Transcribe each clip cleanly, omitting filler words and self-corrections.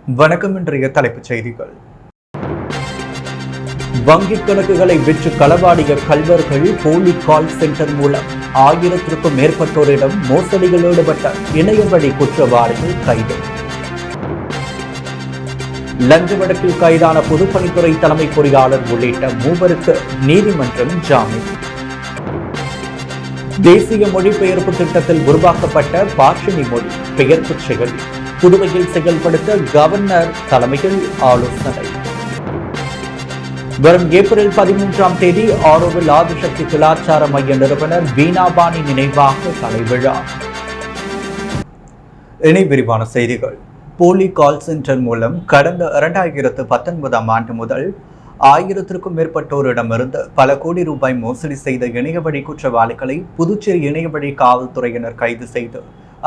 வணக்கம். இன்றைய தலைப்புச் செய்திகள். வங்கிக் கணக்குகளை விற்று களவாடிய கள்வர்கள் போலி கால் சென்டர் மூலம் 1000க்கும் மேற்பட்டோரிடம் மோசடியில் ஈடுபட்ட இணையவழி குற்றவாளிகள் கைது. லஞ்ச வழக்கில் கைதான பொதுப்பணித்துறை தலைமை பொறியாளர் உள்ளிட்ட 3 நீதிமன்றம் ஜாமீன். தேசிய மொழிபெயர்ப்பு திட்டத்தில் உருவாக்கப்பட்ட பாஷினி மொழி பெயர்ப்பு செயல் புதுவையில் செயல்படுத்த கவர்னர் தலைமையில் ஆலோசனை. வரும் ஏப்ரல் 13ஆம் தேதி ஆரோவில் ஆதிசக்தி கலாச்சார மைய நிறுவனர் வீணாபாணி நினைவாக தலைவிழா. இனி விரிவான செய்திகள். போலி கால் சென்டர் மூலம் கடந்த 2019ஆம் ஆண்டு முதல் 1000க்கும் மேற்பட்டோரிடமிருந்து பல கோடி ரூபாய் மோசடி செய்த இணையவழி குற்றவாளிகளை புதுச்சேரி இணையவழி காவல்துறையினர் கைது செய்து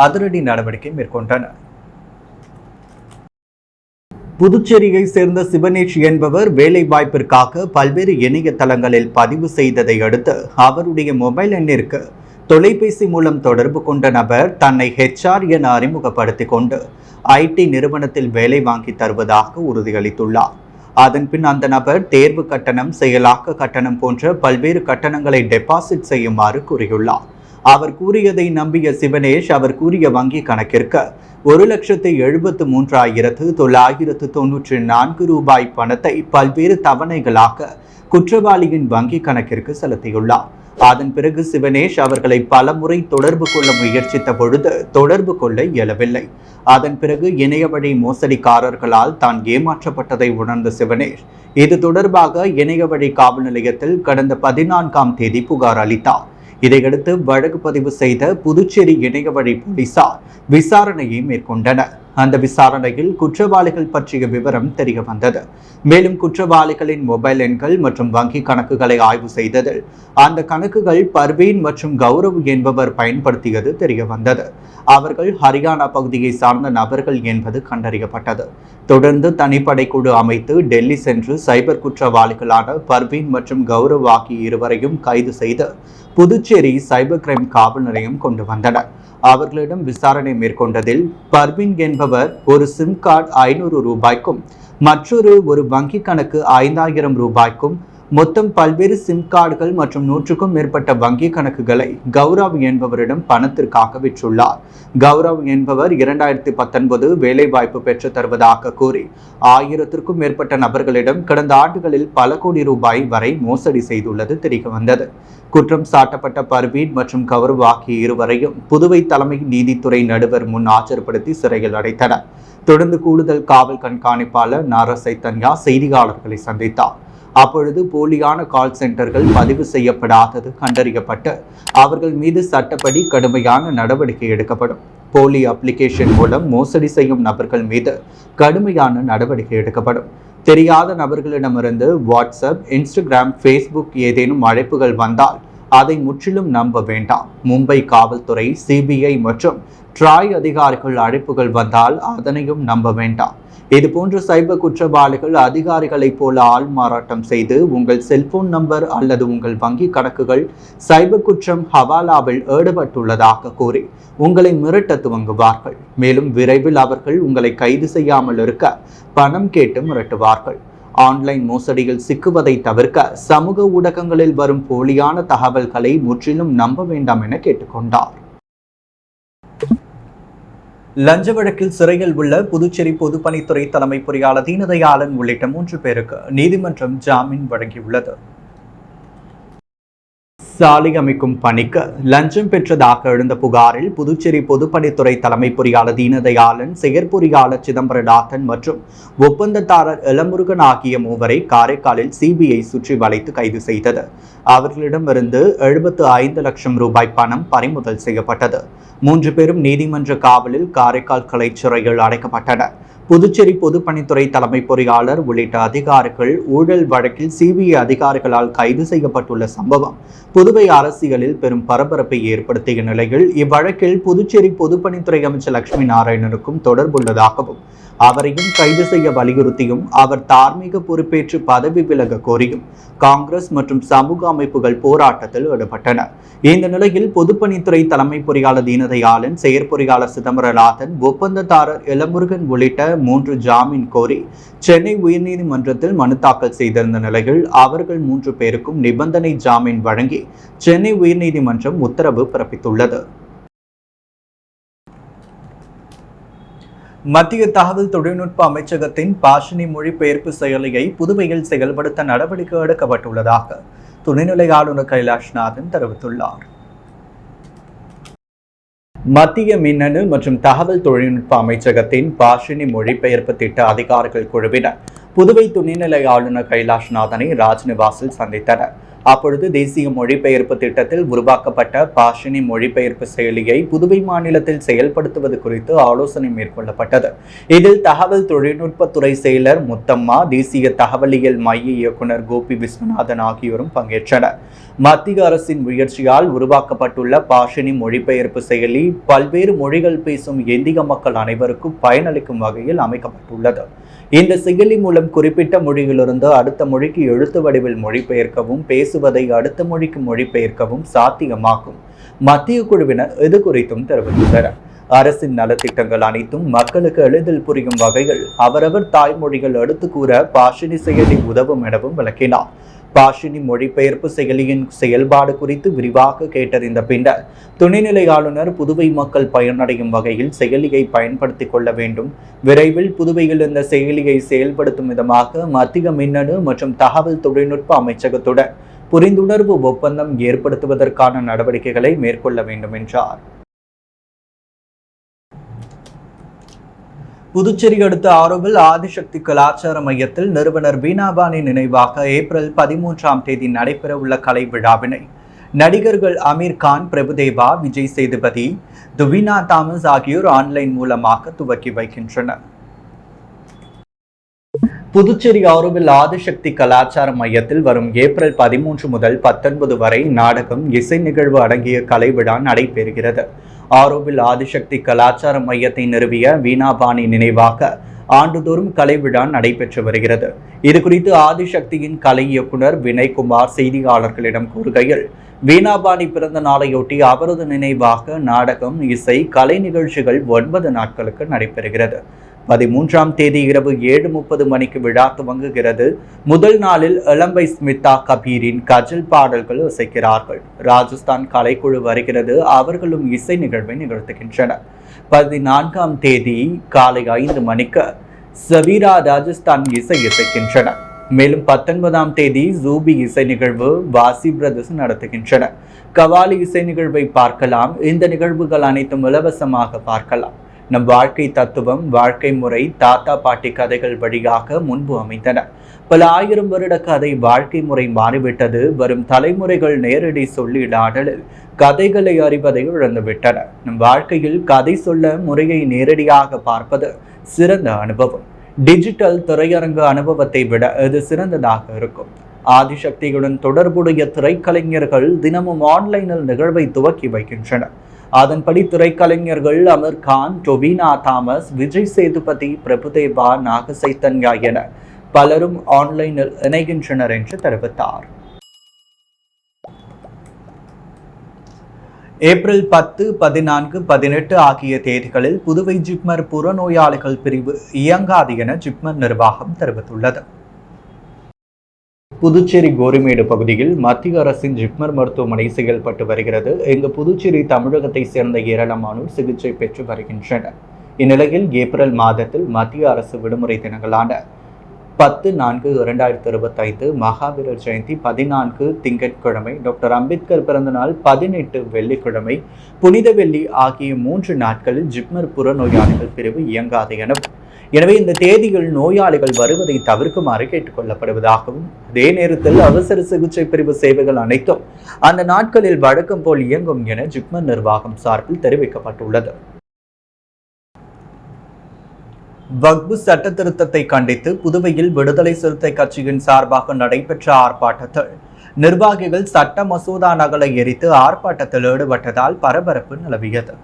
அதிரடி நடவடிக்கை மேற்கொண்டனர். புதுச்சேரியை சேர்ந்த சிவனேஷ் என்பவர் வேலை வாய்ப்பிற்காக பல்வேறு இணையதளங்களில் பதிவு செய்ததை அடுத்து அவருடைய மொபைல் எண்ணிற்கு தொலைபேசி மூலம் தொடர்பு கொண்ட நபர் தன்னை HR என அறிமுகப்படுத்திக் கொண்டு IT நிறுவனத்தில் வேலை வாங்கி தருவதாக உறுதியளித்துள்ளார். அதன்பின் அந்த நபர் தேர்வு கட்டணம், செயலாக்க கட்டணம் போன்ற பல்வேறு கட்டணங்களை டெபாசிட் செய்யுமாறு கூறியுள்ளார். அவர் கூறியதை நம்பிய சிவனேஷ் அவர் கூறிய வங்கி கணக்கிற்கு 1,73,994 ரூபாய் பணத்தை பல்வேறு தவணைகளாக குற்றவாளியின் வங்கி கணக்கிற்கு செலுத்தியுள்ளார். அதன் பிறகு சிவனேஷ் அவர்களை பலமுறை தொடர்பு கொள்ள முயற்சித்த பொழுது தொடர்பு கொள்ள இயலவில்லை. அதன் பிறகு இணையவழி மோசடிக்காரர்களால் தான் ஏமாற்றப்பட்டதை உணர்ந்த சிவனேஷ் இது தொடர்பாக இணையவழி காவல் நிலையத்தில் கடந்த 14ஆம் தேதி புகார் அளித்தார். இதையடுத்து வழக்கு பதிவு செய்த புதுச்சேரி இணையவழி போலீசார் விசாரணையை மேற்கொண்டனர். அந்த விசாரணையில் குற்றவாளிகள் பற்றிய விவரம் தெரிய வந்தது. மேலும் குற்றவாளிகளின் மொபைல் எண்கள் மற்றும் வங்கி கணக்குகளை ஆய்வு செய்ததில் அந்த கணக்குகள் பர்வீன் மற்றும் கௌரவ் என்பவர் பயன்படுத்தியது தெரிய வந்தது. அவர்கள் ஹரியானா பகுதியை சார்ந்த நபர்கள் என்பது கண்டறியப்பட்டது. தொடர்ந்து தனிப்படை குழு அமைத்து டெல்லி சென்று சைபர் குற்றவாளிகளான பர்வீன் மற்றும் கௌரவ் ஆகிய இருவரையும் கைது செய்து புதுச்சேரி சைபர் கிரைம் காவல் நிலையம் கொண்டு வந்தனர். அவர்களிடம் விசாரணை மேற்கொண்டதில் பர்வீன் என்பவர் ஒரு சிம் கார்டு 500 ரூபாய்க்கும் மற்றொரு வங்கி கணக்கு 5000 ரூபாய்க்கும் மொத்தம் பல்வேறு சிம் கார்டுகள் மற்றும் 100க்கும் மேற்பட்ட வங்கி கணக்குகளை கௌரவ் என்பவரிடம் பணத்திற்காக விற்றுள்ளார். கௌரவ் என்பவர் 2019 வேலைவாய்ப்பு பெற்று தருவதாக கூறி 1000க்கும் மேற்பட்ட நபர்களிடம் கடந்த ஆண்டுகளில் பல கோடி ரூபாய் வரை மோசடி செய்துள்ளது தெரிய வந்தது. குற்றம் சாட்டப்பட்ட பர்வீன் மற்றும் கௌரவ் ஆகிய இருவரையும் புதுவை தலைமை நீதித்துறை நடுவர் முன் ஆஜர்படுத்தி சிறையில் அடைத்தனர். தொடர்ந்து கூடுதல் காவல் கண்காணிப்பாளர் நாரசைத்தன்யா செய்தியாளர்களை சந்தித்தார். அப்பொழுது போலியான கால் சென்டர்கள் பதிவு செய்யப்படாதது கண்டறியப்பட்டு அவர்கள் மீது சட்டப்படி கடுமையான நடவடிக்கை எடுக்கப்படும். போலி அப்ளிகேஷன் மூலம் மோசடி செய்யும் நபர்கள் மீது கடுமையான நடவடிக்கை எடுக்கப்படும். தெரியாத நபர்களிடமிருந்து வாட்ஸ்அப், இன்ஸ்டாகிராம், ஃபேஸ்புக் ஏதேனும் அழைப்புகள் வந்தால் அதை முற்றிலும் நம்ப வேண்டாம். மும்பை காவல்துறை, CBI மற்றும் ட்ராய் அதிகாரிகள் அழைப்புகள் வந்தால் அதனையும் நம்ப வேண்டாம். இதுபோன்ற சைபர் குற்றவாளிகள் அதிகாரிகளைப் போல ஆள் மாறாட்டம் செய்து உங்கள் செல்போன் நம்பர் அல்லது உங்கள் வங்கி கணக்குகள் சைபர் குற்றம் ஹவாலாவில் ஈடுபட்டுள்ளதாக கூறி உங்களை மிரட்ட துவங்குவார்கள். மேலும் விரைவில் அவர்கள் உங்களை கைது செய்யாமல் இருக்க பணம் கேட்டு மிரட்டுவார்கள். ஆன்லைன் மோசடியில் சிக்குவதை தவிர்க்க சமூக ஊடகங்களில் வரும் போலியான தகவல்களை முற்றிலும் நம்ப வேண்டாம் என கேட்டுக்கொண்டார். லஞ்ச வழக்கில் சிறையில் உள்ள புதுச்சேரி பொதுப்பணித்துறை தலைமை பொறியாளர் தீனதயாளன் உள்ளிட்ட 3 பேருக்கு நீதிமன்றம் ஜாமீன் வழங்கியுள்ளது. சாலை அமைக்கும் பணிக்கு லஞ்சம் பெற்றதாக எழுந்த புகாரில் புதுச்சேரி பொதுப்பணித்துறை தலைமை பொறியாளர் தீனதயாளன், செயற்பொறியாளர் சிதம்பரநாதன் மற்றும் ஒப்பந்ததாரர் இளமுருகன் ஆகிய 3 காரைக்காலில் CBI சுற்றி வளைத்து கைது செய்தது. அவர்களிடமிருந்து 75 லட்சம் ரூபாய் பணம் பறிமுதல் செய்யப்பட்டது. 3 பேரும் நீதிமன்ற காவலில் காரைக்கால் கிளை சிறையில் அடைக்கப்பட்டனர். புதுச்சேரி பொதுப்பணித்துறை தலைமை பொறியாளர் உள்ளிட்ட அதிகாரிகள் ஊழல் வழக்கில் CBI அதிகாரிகளால் கைது செய்யப்பட்டுள்ள சம்பவம் புதுவை அரசியலில் பெரும் பரபரப்பை ஏற்படுத்திய நிலையில் இவ்வழக்கில் புதுச்சேரி பொதுப்பணித்துறை அமைச்சர் லட்சுமி நாராயணனுக்கும் தொடர்புள்ளதாகவும் அவரையும் கைது செய்ய வலியுறுத்தியும் அவர் தார்மீக பொறுப்பேற்று பதவி விலக கோரியும் காங்கிரஸ் மற்றும் சமூக அமைப்புகள் போராட்டத்தில் ஈடுபட்டன. இந்த நிலையில் பொதுப்பணித்துறை தலைமை பொறியாளர் தீனதயாளன், செயற்பொறியாளர் சிதம்பரநாதன், ஒப்பந்ததாரர் இளமுருகன் உள்ளிட்ட 3 ஜாமீன் கோரி சென்னை உயர்நீதிமன்றத்தில் மனு தாக்கல் செய்திருந்த நிலையில் அவர்கள் 3 பேருக்கும் நிபந்தனை ஜாமீன் வழங்கி சென்னை உயர்நீதிமன்றம் உத்தரவு பிறப்பித்துள்ளது. மத்திய தகவல் தொழில்நுட்ப அமைச்சகத்தின் பாஷினி மொழிபெயர்ப்பு செயலியை புதுவையில் செயல்படுத்த நடவடிக்கை எடுக்கப்பட்டுள்ளதாக துணைநிலை ஆளுநர் கைலாஷ்நாதன் தெரிவித்துள்ளார். மத்திய மின்னணு மற்றும் தகவல் தொழில்நுட்ப அமைச்சகத்தின் பாஷினி மொழிபெயர்ப்பு திட்ட அதிகாரிகள் குழுவினர் புதுவை துணைநிலை ஆளுநர் கைலாஷ்நாதனை ராஜ்நிவாசில் சந்தித்தனர். அப்பொழுது தேசிய மொழிபெயர்ப்பு திட்டத்தில் உருவாக்கப்பட்ட பாஷினி மொழிபெயர்ப்பு செயலியை புதுவை மாநிலத்தில் செயல்படுத்துவது குறித்து ஆலோசனை மேற்கொள்ளப்பட்டது. இதில் தகவல் தொழில்நுட்பத்துறை செயலர் முத்தம்மா, தேசிய தகவலியல் மைய இயக்குநர் கோபி விஸ்வநாதன் ஆகியோரும் பங்கேற்றனர். மத்திய அரசின் முயற்சியால் உருவாக்கப்பட்டுள்ள பாஷினி மொழிபெயர்ப்பு செயலி பல்வேறு மொழிகள் பேசும் இந்திய மக்கள் அனைவருக்கும் பயனளிக்கும் வகையில் அமைக்கப்பட்டுள்ளது. இந்த செயலி மூலம் குறிப்பிட்ட மொழியிலிருந்து அடுத்த மொழிக்கு எழுத்து வடிவில் மொழிபெயர்க்கவும் பேசுவதை அடுத்த மொழிக்கு மொழிபெயர்க்கவும் சாத்தியமாகும். மத்திய குழுவினர் இது குறித்தும் தெரிவித்துள்ளனர். அரசின் நலத்திட்டங்கள் அனைத்தும் மக்களுக்கு எளிதில் புரியும் வகையில் அவரவர் தாய்மொழிகள் எடுத்து கூற பாஷினி செயலி உதவும் எனவும் விளக்கினார். பாஷினி மொழிபெயர்ப்பு செயலியின் செயல்பாடு குறித்து விரிவாக கேட்டறிந்த பின்னர் துணைநிலை ஆளுநர் புதுவை மக்கள் பயனடையும் வகையில் செயலியை பயன்படுத்திக் கொள்ள வேண்டும், விரைவில் புதுவையில் இந்த செயலியை செயல்படுத்தும் விதமாக மத்திய மின்னணு மற்றும் தகவல் தொழில்நுட்ப அமைச்சகத்துடன் புரிந்துணர்வு ஒப்பந்தம் ஏற்படுத்துவதற்கான நடவடிக்கைகளை மேற்கொள்ள வேண்டும் என்றார். புதுச்சேரி அடுத்த ஆரோவில் ஆதிசக்தி கலாச்சார மையத்தில் நிறுவனர் வீணாபானி நினைவாக ஏப்ரல் 13ஆம் தேதி நடைபெறவுள்ள கலை விழாவினை நடிகர்கள் அமீர் கான், பிரபுதேவா, விஜய் சேதுபதி, துவினா தாமஸ் ஆகியோர் ஆன்லைன் மூலமாக துவக்கி வைக்கின்றனர். புதுச்சேரி ஆரோவில் ஆதிசக்தி கலாச்சார மையத்தில் வரும் ஏப்ரல் 13 முதல் 19 வரை நாடகம், இசை நிகழ்வு அடங்கிய கலை விழா நடைபெறுகிறது. ஆரோவில் ஆதிசக்தி கலாச்சார மையத்தை நிறுவிய வீணாபானி நினைவாக ஆண்டுதோறும் கலை விழா நடைபெற்று வருகிறது. இது குறித்து ஆதிசக்தியின் கலை இயக்குனர் வினய்குமார் செய்தியாளர்களிடம் கூறுகையில், வீணாபானி பிறந்த நாளையொட்டி அவரது நினைவாக நாடகம், இசை, கலை நிகழ்ச்சிகள் 9 நாட்களுக்கு நடைபெறுகிறது. 13ஆம் தேதி இரவு 7:30 மணிக்கு விழா துவங்குகிறது. முதல் நாளில் இளம்பை ஸ்மிதா கபீரின் கஜல் பாடல்கள் இசைக்கிறார்கள். ராஜஸ்தான் கலைக்குழு வருகிறது, அவர்களும் இசை நிகழ்வை நிகழ்த்துகின்றனர். 14ஆம் தேதி காலை 5 மணிக்கு சவீரா ராஜஸ்தான் இசை இசைக்கின்றனர். மேலும் 19ஆம் தேதி ஜூபி இசை நிகழ்வு வாசி பிரதர்ஸ் நடத்துகின்றனர். கவாலி இசை நிகழ்வை பார்க்கலாம். இந்த நிகழ்வுகள் அனைத்தும் இலவசமாக பார்க்கலாம். நம் வாழ்க்கை தத்துவம், வாழ்க்கை முறை, தாத்தா பாட்டி கதைகள் வழியாக முன்பு அமைந்தன. பல ஆயிரம் வருட கதை வாழ்க்கை முறை மாறிவிட்டது. வரும் தலைமுறைகள் நேரடி சொல்லிடாடலில் கதைகளை அறிவதை இழந்துவிட்டன. நம் வாழ்க்கையில் கதை சொல்ல முறையை நேரடியாக பார்ப்பது சிறந்த அனுபவம். டிஜிட்டல் திரையரங்கு அனுபவத்தை விட இது சிறந்ததாக இருக்கும். ஆதிசக்தியுடன் தொடர்புடைய திரைக்கலைஞர்கள் தினமும் ஆன்லைனில் நிகழ்வை துவக்கி வைக்கின்றனர். அதன்படி திரைக்கலைஞர்கள் அமீர் கான், டொவினா தாமஸ், விஜய் சேதுபதி, பிரபுதேவா, நாக சைத்தன்யா என பலரும் ஆன்லைனில் இணைகின்றனர் என்று தெரிவித்தார். ஏப்ரல் 10, 14, 18 ஆகிய தேதிகளில் புதுவை ஜிப்மர் புறநோயாளிகள் பிரிவு இயங்காது என ஜிப்மர் நிர்வாகம் தெரிவித்துள்ளது. புதுச்சேரி கோரிமேடு பகுதியில் மத்திய அரசின் ஜிப்மர் மருத்துவமனை செயல்பட்டு வருகிறது. இங்கு புதுச்சேரி தமிழகத்தை சேர்ந்த ஏராளமானோர் சிகிச்சை பெற்று வருகின்றனர். இந்நிலையில் ஏப்ரல் மாதத்தில் மத்திய அரசு விடுமுறை தினங்களான 10/4/2025 மகாவீரர் ஜெயந்தி, 14 திங்கட்கிழமை, டாக்டர் அம்பேத்கர் பிறந்தநாள், 18 வெள்ளிக்கிழமை, புனித வெள்ளி ஆகிய 3 நாட்களில் ஜிப்மர் புறநோயாளிகள் பிரிவு இயங்காது எனவே இந்த தேதியில் நோயாளிகள் வருவதை தவிர்க்குமாறு கேட்டுக்கொள்ளப்படுவதாகவும், அதே நேரத்தில் அவசர சிகிச்சை பிரிவு சேவைகள் அனைத்தும் அந்த நாட்களில் வழக்கம் போல் இயங்கும் என ஜிப்மர் நிர்வாகம் சார்பில் தெரிவிக்கப்பட்டுள்ளது. வக்பு சட்ட திருத்தத்தை கண்டித்து புதுவையில் விடுதலை சிறுத்தை கட்சியின் சார்பாக நடைபெற்ற ஆர்ப்பாட்டத்தில் நிர்வாகிகள் சட்ட மசோதா நகலை எரித்து ஆர்ப்பாட்டத்தில் ஈடுபட்டதால் பரபரப்பு நிலவியது.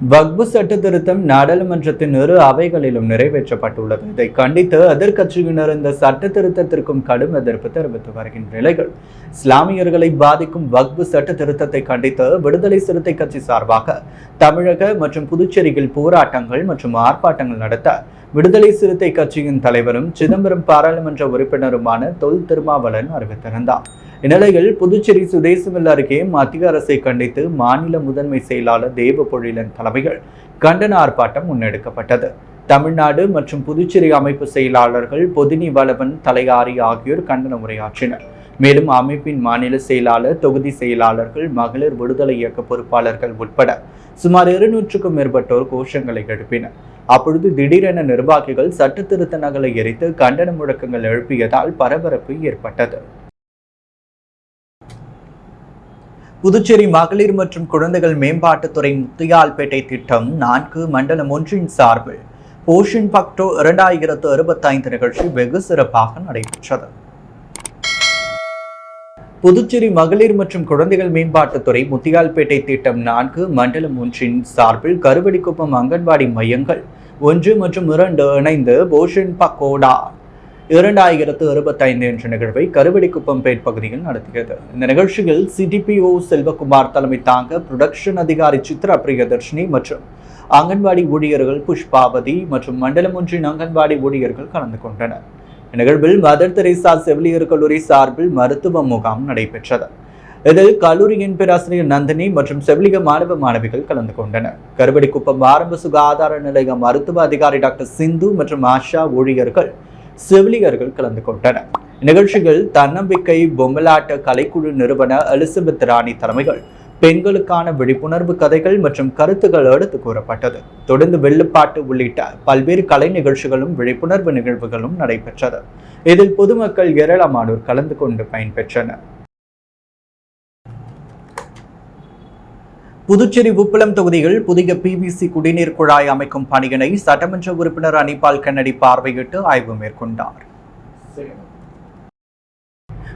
வக்பு சட்ட திருத்தம் நாடாளுமன்றத்தின் இரு அவைகளிலும் நிறைவேற்றப்பட்டுள்ளது. இதை கண்டித்து எதிர்க்கட்சியினர் இந்த சட்ட திருத்தத்திற்கும் கடும் எதிர்ப்பு தெரிவித்து வருகின்ற நிலையில் இஸ்லாமியர்களை பாதிக்கும் வக்பு சட்ட திருத்தத்தை கண்டித்து விடுதலை சிறுத்தை கட்சி சார்பாக தமிழக மற்றும் புதுச்சேரியில் போராட்டங்கள் மற்றும் ஆர்ப்பாட்டங்கள் நடத்த விடுதலை சிறுத்தை கட்சியின் தலைவரும் சிதம்பரம் பாராளுமன்ற உறுப்பினருமான தொல் திருமாவளவன் அறிவித்திருந்தார். இந்நிலையில் புதுச்சேரி சுதேசமில் அருகே மத்திய அரசை கண்டித்து மாநில முதன்மை செயலாளர் தேவபொழிலன் தலைமையில் கண்டன ஆர்ப்பாட்டம் முன்னெடுக்கப்பட்டது. தமிழ்நாடு மற்றும் புதுச்சேரி அமைப்பு செயலாளர்கள் பொதினி வளவன், தலையாரி ஆகியோர் கண்டன உரையாற்றினர். மேலும் அமைப்பின் மாநில செயலாளர், தொகுதி செயலாளர்கள், மகளிர் விடுதலை இயக்க பொறுப்பாளர்கள் உட்பட சுமார் 200க்கும் மேற்பட்டோர் கோஷங்களை எழுப்பினர். அப்பொழுது திடீரென நிர்வாகிகள் சட்ட திருத்த நகலை எரித்து கண்டன முழக்கங்கள் எழுப்பியதால் பரபரப்பு ஏற்பட்டது. புதுச்சேரி மகளிர் மற்றும் குழந்தைகள் மேம்பாட்டுத்துறை முத்தியால்பேட்டை திட்டம் 4 மண்டலம் 1 சார்பில் போஷன் பக்டோ 2025 நிகழ்ச்சி வெகு சிறப்பாக நடைபெற்றது. புதுச்சேரி மகளிர் மற்றும் குழந்தைகள் மேம்பாட்டுத்துறை முத்தியால்பேட்டை திட்டம் 4 மண்டலம் 1 சார்பில் கருவடிக்குப்பம் அங்கன்வாடி மையங்கள் 1 மற்றும் 2 இணைந்து போஷன் பக்கோடா 2025 என்ற நிகழ்வை கருவடிக்குப்பம் பேட் பகுதியில் நடத்தியது. இந்த நிகழ்ச்சியில் சிடிபிஓ செல்வகுமார் தலைமை தாங்க புரொடக்ஷன் அதிகாரி சித்ரா பிரியதர்ஷினி மற்றும் அங்கன்வாடி ஊழியர்கள் புஷ்பாவதி மற்றும் மண்டலம் 1 அங்கன்வாடி ஊழியர்கள் கலந்து கொண்டனர். இந்நிகழ்வில் மதர் தெரேசா செவிலியர் கல்லூரி சார்பில் மருத்துவ முகாம் நடைபெற்றது. இதில் கல்லூரியின் பேராசிரியர் நந்தினி மற்றும் செவிலிய மாணவ மாணவிகள் கலந்து கொண்டனர். கருவடிக்குப்பம் ஆரம்ப சுகாதார நிலைய மருத்துவ அதிகாரி டாக்டர் சிந்து மற்றும் ஆஷா ஊழியர்கள் செவிலியர்கள் கலந்து கொண்டனர். நிகழ்ச்சிகள் தன்னம்பிக்கை பொம்மலாட்ட கலைக்குழு நிறுவன எலிசபெத் ராணி தலைமைகள் பெண்களுக்கான விழிப்புணர்வு கதைகள் மற்றும் கருத்துக்கள் எடுத்து கூறப்பட்டது. தொடர்ந்து வெள்ளுப்பாட்டு உள்ளிட்ட பல்வேறு கலை நிகழ்ச்சிகளும் விழிப்புணர்வு நிகழ்வுகளும் நடைபெற்றது. இதில் பொதுமக்கள் ஏராளமானோர் கலந்து கொண்டு பயன்பெற்றனர். புதுச்சேரி உப்பளம் தொகுதியில் புதிய பிவிசி குடிநீர் குழாய் அமைக்கும் பணியினை சட்டமன்ற உறுப்பினர் அனிபால் கென்னடி பார்வையிட்டு ஆய்வு மேற்கொண்டார்.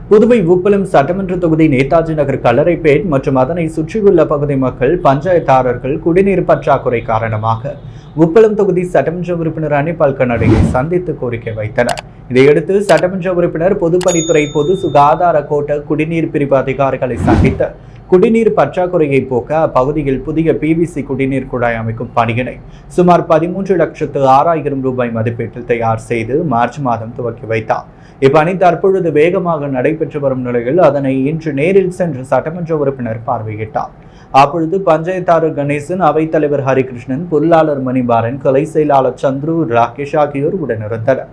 புதுவை உப்பளம் சட்டமன்ற தொகுதி நேதாஜி நகர், கல்லறைப்பேட் மற்றும் அதனை சுற்றியுள்ள பகுதி மக்கள், பஞ்சாயத்தாரர்கள் குடிநீர் பற்றாக்குறை காரணமாக உப்பளம் தொகுதி சட்டமன்ற உறுப்பினர் அனிபால் கென்னடியை சந்தித்து கோரிக்கை வைத்தனர். இதையடுத்து சட்டமன்ற உறுப்பினர் பொதுப்பணித்துறை பொது சுகாதார கோட்ட குடிநீர் பிரிவு அதிகாரிகளை சந்தித்து குடிநீர் பற்றாக்குறையை போக்க அப்பகுதியில் புதிய பிவிசி குடிநீர் குழாய் அமைக்கும் பணியினை சுமார் 13,06,000 ரூபாய் மதிப்பீட்டில் தயார் செய்து மார்ச் மாதம் துவக்கி வைத்தார். இப்பணி தற்பொழுது வேகமாக நடைபெற்று வரும் நிலையில் அதனை இன்று நேரில் சென்று சட்டமன்ற உறுப்பினர் பார்வையிட்டார். அப்பொழுது பஞ்சாயத்தாளர் கணேசன், அவைத்தலைவர் ஹரிகிருஷ்ணன், பொருளாளர் மணிபாரன், கலை செயலாளர் சந்துரு, ராகேஷ் ஆகியோர் உடனிருந்தனர்.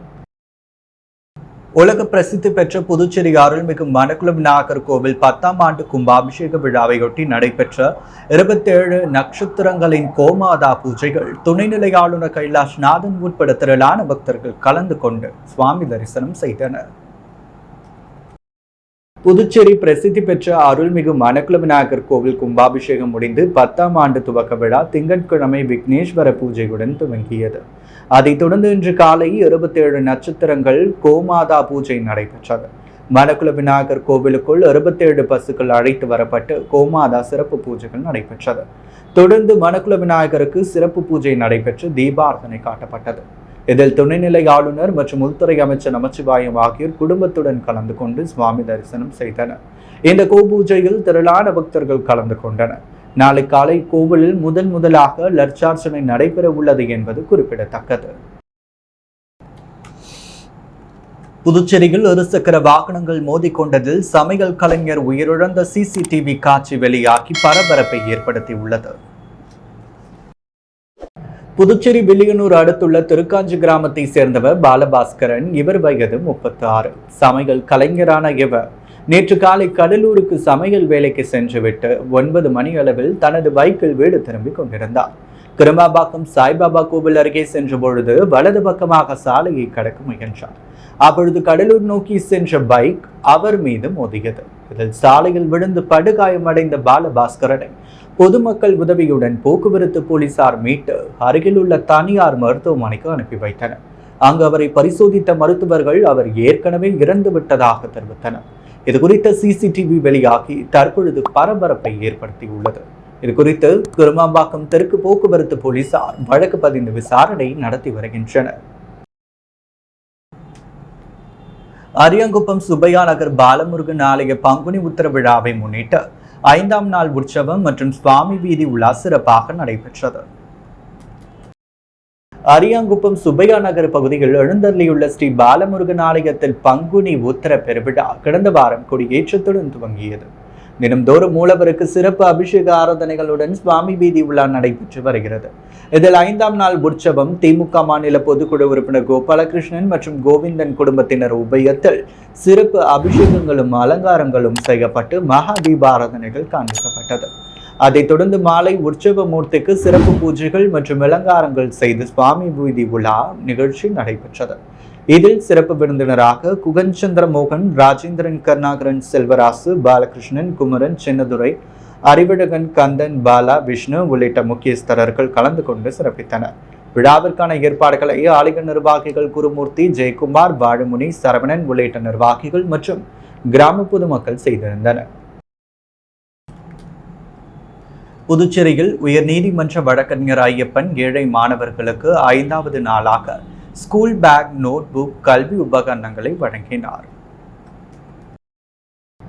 உலக பிரசித்தி பெற்ற புதுச்சேரி அருள்மிகு மணக்குள விநாயகர் கோவில் 10ஆம் ஆண்டு கும்பாபிஷேக விழாவையொட்டி நடைபெற்ற 27 நட்சத்திரங்களின் கோமாதா பூஜைகள் துணைநிலை ஆளுநர் கைலாஷ்நாதன் உட்பட திரளான பக்தர்கள் கலந்து கொண்டு சுவாமி தரிசனம் செய்தனர். புதுச்சேரி பிரசித்தி பெற்ற அருள்மிகு மணக்குள விநாயகர் கோவில் கும்பாபிஷேகம் முடிந்து 10ஆம் ஆண்டு துவக்க விழா திங்கட்கிழமை விக்னேஸ்வர பூஜையுடன் துவங்கியது. அதைத் தொடர்ந்து இன்று காலை 27 நட்சத்திரங்கள் கோமாதா பூஜை நடைபெற்றது. மணக்குள விநாயகர் கோவிலுக்குள் 27 பசுக்கள் அழைத்து வரப்பட்டு கோமாதா சிறப்பு பூஜைகள் நடைபெற்றது. தொடர்ந்து மணக்குள விநாயகருக்கு சிறப்பு பூஜை நடைபெற்று தீபார்த்தனை காட்டப்பட்டது. இதில் துணைநிலை ஆளுநர் மற்றும் உள்துறை அமைச்சர் நமச்சிவாயம் ஆகியோர் குடும்பத்துடன் கலந்து கொண்டு சுவாமி தரிசனம் செய்தனர். இந்த கோபூஜையில் திரளான பக்தர்கள் கலந்து கொண்டனர். நாளை காலை கோவிலில் முதலாக லட்சார்ச்சனை நடைபெற உள்ளது என்பது குறிப்பிடத்தக்கது. புதுச்சேரியில் இருசக்கர வாகனங்கள் மோதிக்கொண்டதில் சமையல் கலைஞர் உயிரிழந்த சிசிடிவி காட்சி வெளியாகி பரபரப்பை ஏற்படுத்தியுள்ளது. புதுச்சேரி வில்லியனூர் அடுத்துள்ள திருக்காஞ்சி கிராமத்தை சேர்ந்தவர் பாலபாஸ்கரன். இவர் வயது 36. சமையல் கலைஞரான இவர் நேற்று காலை கடலூருக்கு சமையல் வேலைக்கு சென்றுவிட்டு 9 மணி அளவில் தனது பைக்கில் வீடு திரும்பிக் கொண்டிருந்தார். கிருமாபாக்கம் சாய்பாபா கோவில் அருகே சென்ற பொழுது வலது பக்கமாக சாலையை கடக்க முயன்றார். அப்பொழுது கடலூர் நோக்கி சென்ற பைக் அவர் மீது மோதியது. இதில் சாலையில் விழுந்து படுகாயமடைந்த பாலபாஸ்கரனை பொதுமக்கள் உதவியுடன் போக்குவரத்து போலீசார் மீட்டு அருகில் உள்ள தனியார் மருத்துவமனைக்கு அனுப்பி வைத்தனர். அங்கு அவரை பரிசோதித்த மருத்துவர்கள் அவர் ஏற்கனவே இறந்து விட்டதாக தெரிவித்தனர். இது குறித்த சிசிடிவி வெளியாகி தற்பொழுது பரபரப்பை ஏற்படுத்தியுள்ளது. இது குறித்து குருமாம்பாக்கம் தெற்கு போக்குவரத்து போலீசார் வழக்கு பதிந்து விசாரணை நடத்தி வருகின்றனர். அரியாங்குப்பம் சுப்பையா நகர் பாலமுருகன் ஆலய பங்குனி உத்தர விழாவை முன்னிட்டு 5ஆம் நாள் உற்சவம் மற்றும் சுவாமி வீதி உலா சிறப்பாக நடைபெற்றது. அரியாங்குப்பம் சுப்பையா நகர் பகுதியில் எழுந்தருளியுள்ள ஸ்ரீ பாலமுருகன் ஆலயத்தில் பங்குனி உத்தர பெருவிழா கடந்த வாரம் கொடியேற்றத்துடன் துவங்கியது. தினம்தோறும் மூலவருக்கு சிறப்பு அபிஷேக ஆராதனைகளுடன் சுவாமி வீதி உலா நடைபெற்று வருகிறது. இதில் 5ஆம் நாள் உற்சவம் திமுக மாநில பொதுக்குழு உறுப்பினர் கோபாலகிருஷ்ணன் மற்றும் கோவிந்தன் குடும்பத்தினர் உபயத்தில் சிறப்பு அபிஷேகங்களும் அலங்காரங்களும் செய்யப்பட்டு மகா தீபாராதனைகள் காண்பிக்கப்பட்டது. அதைத் தொடர்ந்து மாலை உற்சவ மூர்த்திக்கு சிறப்பு பூஜைகள் மற்றும் அலங்காரங்கள் செய்து சுவாமி வீதி உலா நிகழ்ச்சி நடைபெற்றது. இதில் சிறப்பு விருந்தினராக குகன் சந்திரமோகன், ராஜேந்திரன், கருணாகரன், செல்வராசு, பாலகிருஷ்ணன், குமரன், சின்னதுரை, அறிவழகன், கந்தன், பாலா, விஷ்ணு உள்ளிட்ட முக்கியஸ்தரர்கள் கலந்து கொண்டு சிறப்பித்தனர். விழாவிற்கான ஏற்பாடுகளை ஆலய நிர்வாகிகள் குருமூர்த்தி, ஜெயக்குமார், வாழுமுனி, சரவணன் உள்ளிட்ட நிர்வாகிகள் மற்றும் கிராம பொதுமக்கள் செய்திருந்தனர். புதுச்சேரியில் உயர்நீதிமன்ற வழக்கறிஞர் ஐயப்பன் ஏழை மாணவர்களுக்கு 5வது நாளாக ஸ்கூல் பேக், நோட் புக், கல்வி உபகரணங்களை வழங்கினார்.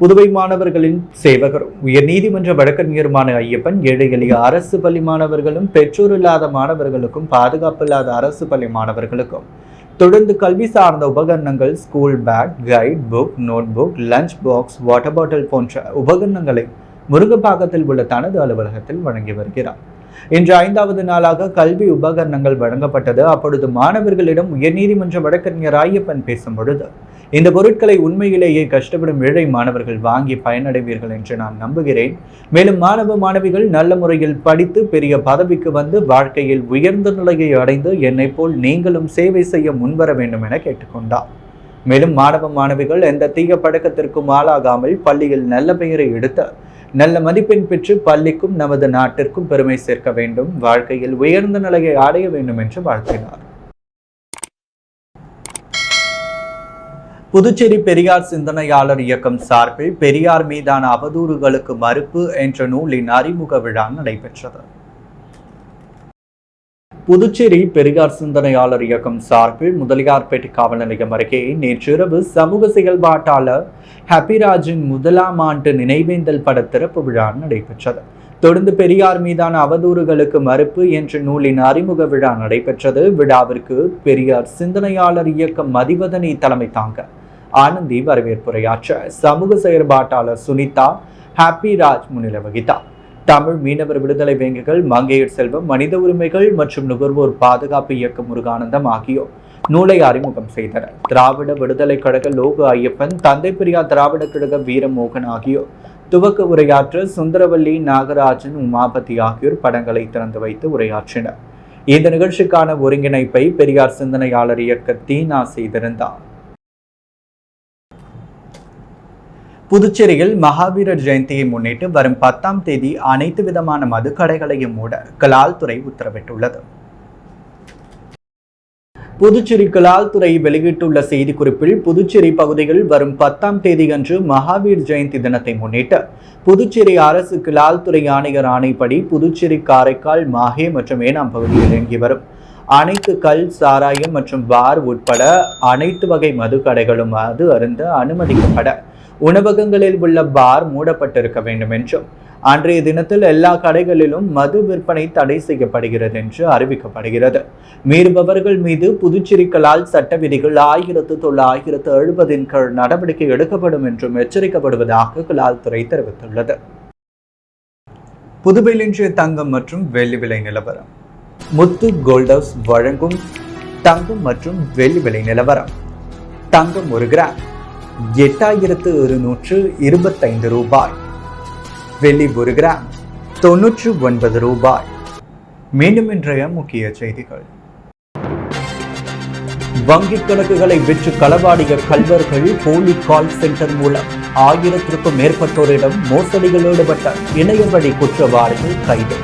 புதுவை மாணவர்களின் சேவகரும் உயர்நீதிமன்ற வழக்கறிஞருமான ஐயப்பன் ஏழை எளிய அரசு பள்ளி மாணவர்களும் பெற்றோர் இல்லாத மாணவர்களுக்கும் பாதுகாப்பு இல்லாத அரசு பள்ளி மாணவர்களுக்கும் தொடர்ந்து கல்வி சார்ந்த உபகரணங்கள், school bag, guide book, note book, lunch box, water bottle போன்ற உபகரணங்களை முருங்கப்பாக்கத்தில் உள்ள தனது அலுவலகத்தில் வழங்கி வருகிறார். இன்று 5வது நாளாக கல்வி உபகரணங்கள் வழங்கப்பட்டது. அப்பொழுது மாணவர்களிடம் உயர்நீதிமன்ற வழக்கறிஞர் ஐயப்பன் பேசும் பொழுது, இந்த பொருட்களை உண்மையிலேயே கஷ்டப்படும் ஏழை மாணவர்கள் வாங்கி பயனடைவீர்கள் என்று நான் நம்புகிறேன். மேலும் மாணவ மாணவிகள் நல்ல முறையில் படித்து பெரிய பதவிக்கு வந்து வாழ்க்கையில் உயர்ந்த நிலையை அடைந்து என்னை போல் நீங்களும் சேவை செய்ய முன்வர வேண்டும் என கேட்டுக்கொண்டார். மேலும் மாணவ மாணவிகள் எந்த தீய பழக்கத்திற்கும் ஆளாகாமல் பள்ளியில் நல்ல பெயரை எடுத்து நல்ல மதிப்பெண் பெற்று பள்ளிக்கும் நமது நாட்டிற்கும் பெருமை சேர்க்க வேண்டும், வாழ்க்கையில் உயர்ந்த நிலையை அடைய வேண்டும் என்று வாழ்த்தினார். புதுச்சேரி பெரியார் சிந்தனையாளர் இயக்கம் சார்பில் பெரியார் மீதான அவதூறுகளுக்கு மறுப்பு என்ற நூலின் அறிமுக விழா நடைபெற்றது. புதுச்சேரி பெரியார் சிந்தனையாளர் இயக்கம் சார்பில் முதலியார்பேட்டை காவல் நிலையம் அருகே நேற்றிரவு சமூக செயல்பாட்டாளர் ஹாப்பிராஜின் 1ஆம் ஆண்டு நினைவேந்தல் பட திறப்பு விழா நடைபெற்றது. தொடர்ந்து பெரியார் மீதான அவதூறுகளுக்கு மறுப்பு என்ற நூலின் அறிமுக விழா நடைபெற்றது. விழாவிற்கு பெரியார் சிந்தனையாளர் இயக்கம் மதிவதனி தலைமை தாங்க ஆனந்தி வரவேற்புரையாற்ற சமூக செயற்பாட்டாளர் சுனிதா ஹாப்பிராஜ் முன்னிலை வகித்தார். தமிழ் மீனவர் விடுதலை வேங்கிகள், மங்கையர் செல்வம், மனித உரிமைகள் மற்றும் நுகர்வோர் பாதுகாப்பு இயக்கம் முருகானந்தம் ஆகியோர் நூலை அறிமுகம் செய்தனர். திராவிட விடுதலை கழக லோகு ஐயப்பன், தந்தை பெரியார் திராவிட கழக வீரமோகன் ஆகியோர் துவக்க உரையாற்ற சுந்தரவல்லி, நாகராஜன், உமாபதி ஆகியோர் படங்களை திறந்து வைத்து உரையாற்றினர். இந்த நிகழ்ச்சிக்கான ஒருங்கிணைப்பை பெரியார் சிந்தனையாளர் இயக்க தீனா செய்திருந்தார். புதுச்சேரியில் மகாவீரர் ஜெயந்தியை முன்னிட்டு வரும் 10ஆம் தேதி அனைத்து விதமான மதுக்கடைகளையும் மூட கலால்துறை உத்தரவிட்டுள்ளது. புதுச்சேரி கலால்துறை வெளியிட்டுள்ள செய்திக்குறிப்பில், புதுச்சேரி பகுதியில் வரும் 10ஆம் தேதி அன்று மகாவீர் ஜெயந்தி தினத்தை முன்னிட்டு புதுச்சேரி அரசு கலால்துறை ஆணையர் ஆணைப்படி புதுச்சேரி, காரைக்கால், மாஹே மற்றும் ஏனாம் பகுதியில் இயங்கி வரும் அனைத்து கல், சாராயம் மற்றும் பார் உட்பட அனைத்து வகை மதுக்கடைகளும் மது அருந்த அனுமதிக்கப்பட உணவகங்களில் உள்ள பார் மூடப்பட்டிருக்க வேண்டும் என்றும், அன்றைய தினத்தில் எல்லா கடைகளிலும் மது விற்பனை தடை செய்யப்படுகிறது என்று அறிவிக்கப்படுகிறது. மீறுபவர்கள் மீது புதுச்சேரி கலால் சட்ட விதிகள் 1970 கீழ் நடவடிக்கை எடுக்கப்படும் என்றும் எச்சரிக்கப்படுவதாக கலால்துறை தெரிவித்துள்ளது. புதுவையில் இன்றைய தங்கம் மற்றும் வெள்ளி விலை நிலவரம். முத்து கோல்ட் ஹவுஸ் வழங்கும் தங்கம் மற்றும் வெள்ளி விலை நிலவரம். தங்கம் 1 கிராம் 8,225 ரூபாய். வெள்ளி 1 கிராம் 99 ரூபாய். மீண்டும் இன்றைய முக்கிய செய்திகள். வங்கிக் கணக்குகளை விற்று களவாடிய கள்வர்கள் போலி கால் சென்டர் மூலம் 1000க்கும் மேற்பட்டோரிடம் மோசடியில் ஈடுபட்ட இணையவழி குற்றவாளிகள் கைது.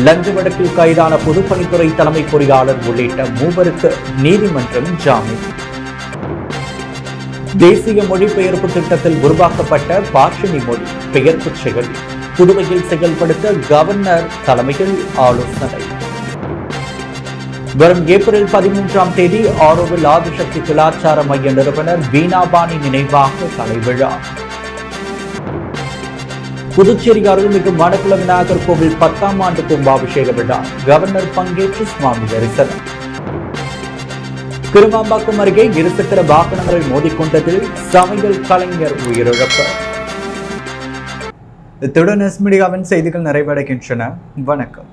லஞ்ச வழக்கில் கைதான பொதுப்பணித்துறை தலைமை பொறியாளர் உள்ளிட்ட 3 நீதிமன்றம் ஜாமீன். தேசிய மொழிபெயர்ப்பு திட்டத்தில் உருவாக்கப்பட்ட பாஷினி மொழி பெயர்ப்பு செயல் புதுவையில் செயல்படுத்த கவர்னர் தலைமையில் ஆலோசனை. வரும் ஏப்ரல் 13ஆம் தேதி ஆரோவில் ஆதிசக்தி கலாச்சார மைய நிறுவனர் வீணாபாணி நினைவாக கலை விழா. புதுச்சேரி அருள்மிகு மணக்குள விநாயகர் கோவில் 10ஆம் ஆண்டு கும்பாபிஷேக விழா கவர்னர் பங்கேற்று சுவாமி தரிசனம். கிருமாம்பாக்கம் அருகே இருசக்கர வாகனங்கள் மோதிக்கொண்டதில் சமையல் கலைஞர் உயிரிழப்பு. இத்துடன் எஸ் மீடியாவின் செய்திகள் நிறைவடைகின்றன. வணக்கம்.